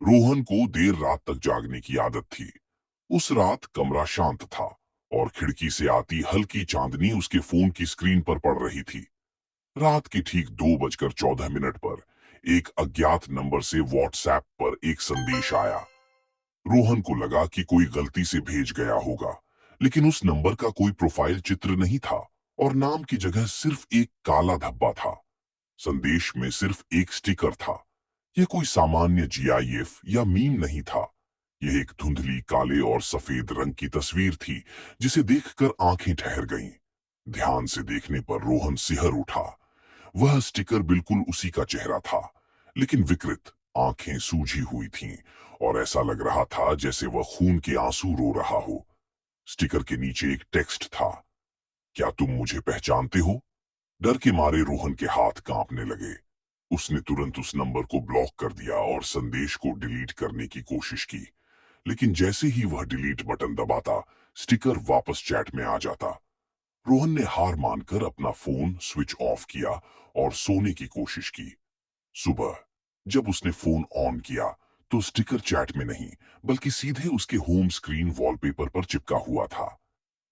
रोहन को देर रात तक जागने की आदत थी। उस रात कमरा शांत था और खिड़की से आती हल्की चांदनी उसके फोन की स्क्रीन पर पड़ रही थी। रात के ठीक 2:14 पर एक अज्ञात नंबर से व्हाट्सएप पर एक संदेश आया। रोहन को लगा कि कोई गलती से भेज गया होगा, लेकिन उस नंबर का कोई प्रोफाइल चित्र नहीं था और नाम की जगह सिर्फ एक काला धब्बा था। संदेश में सिर्फ एक स्टिकर था। यह कोई सामान्य जीआईएफ या मीम नहीं था। यह एक धुंधली काले और सफेद रंग की तस्वीर थी, जिसे देखकर आंखें ठहर गईं। ध्यान से देखने पर रोहन सिहर उठा। वह स्टिकर बिल्कुल उसी का चेहरा था, लेकिन विकृत। आंखें सूजी हुई थीं और ऐसा लग रहा था जैसे वह खून के आंसू रो रहा हो। स्टिकर के नीचे एक टेक्स्ट था, क्या तुम मुझे पहचानते हो? डर के मारे रोहन के हाथ कांपने लगे। उसने तुरंत उस नंबर को ब्लॉक कर दिया और संदेश को डिलीट करने की कोशिश की, लेकिन जैसे ही वह डिलीट बटन दबाता, स्टिकर वापस चैट में आ जाता। रोहन ने हार मानकर अपना फोन स्विच ऑफ किया और सोने की कोशिश की। सुबह जब उसने फोन ऑन किया, तो स्टिकर चैट में नहीं, बल्कि सीधे उसके होम स्क्रीन वॉलपेपर पर चिपका हुआ था।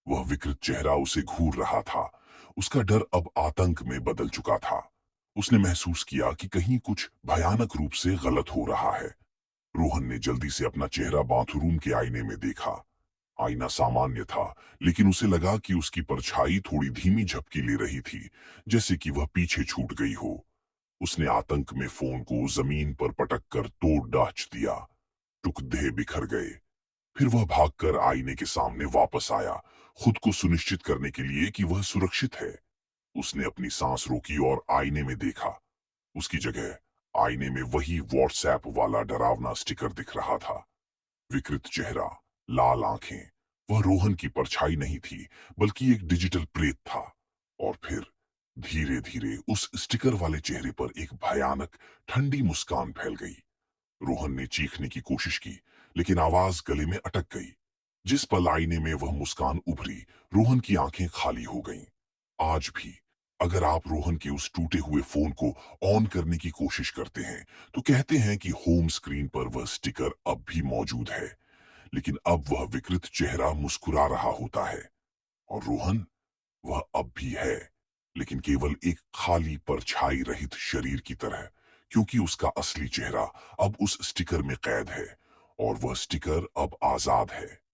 वह विकृत चेहरा उसे घूर रहा था। उसका डर अब आतंक में बदल चुका था। उसने महसूस किया कि कहीं कुछ भयानक रूप से गलत हो रहा है। रोहन ने जल्दी से अपना चेहरा बाथरूम के आईने में देखा। आईना सामान्य था, लेकिन उसे लगा कि उसकी परछाई थोड़ी धीमी झपकी ले रही थी, जैसे कि वह पीछे छूट गई हो। उसने आतंक में फोन को जमीन पर पटक कर तोड़ डाच दिया। टुकड़े बिखर गए। फिर वह भागकर आईने के सामने वापस आया, खुद को सुनिश्चित करने के लिए कि वह सुरक्षित है। उसने अपनी सांस रोकी और आईने में देखा। उसकी जगह आईने में वही व्हाट्सएप वाला डरावना स्टिकर दिख रहा था। विकृत चेहरा, लाल आंखें। वह रोहन की परछाई नहीं थी, बल्कि एक डिजिटल प्रेत था। और फिर धीरे धीरे उस स्टिकर वाले चेहरे पर एक भयानक ठंडी मुस्कान फैल गई। रोहन ने चीखने की कोशिश की, लेकिन आवाज गले में अटक गई। जिस पल आईने में वह मुस्कान उभरी, रोहन की आंखें खाली हो गईं। आज भी अगर आप रोहन के उस टूटे हुए फोन को ऑन करने की कोशिश करते हैं, तो कहते हैं कि होम स्क्रीन पर वह स्टिकर अब भी मौजूद है, लेकिन अब वह विकृत चेहरा मुस्कुरा रहा होता है। और रोहन, वह अब भी है, लेकिन केवल एक खाली परछाई रहित शरीर की तरह, क्योंकि उसका असली चेहरा अब उस स्टिकर में कैद है और वह स्टिकर अब आजाद है।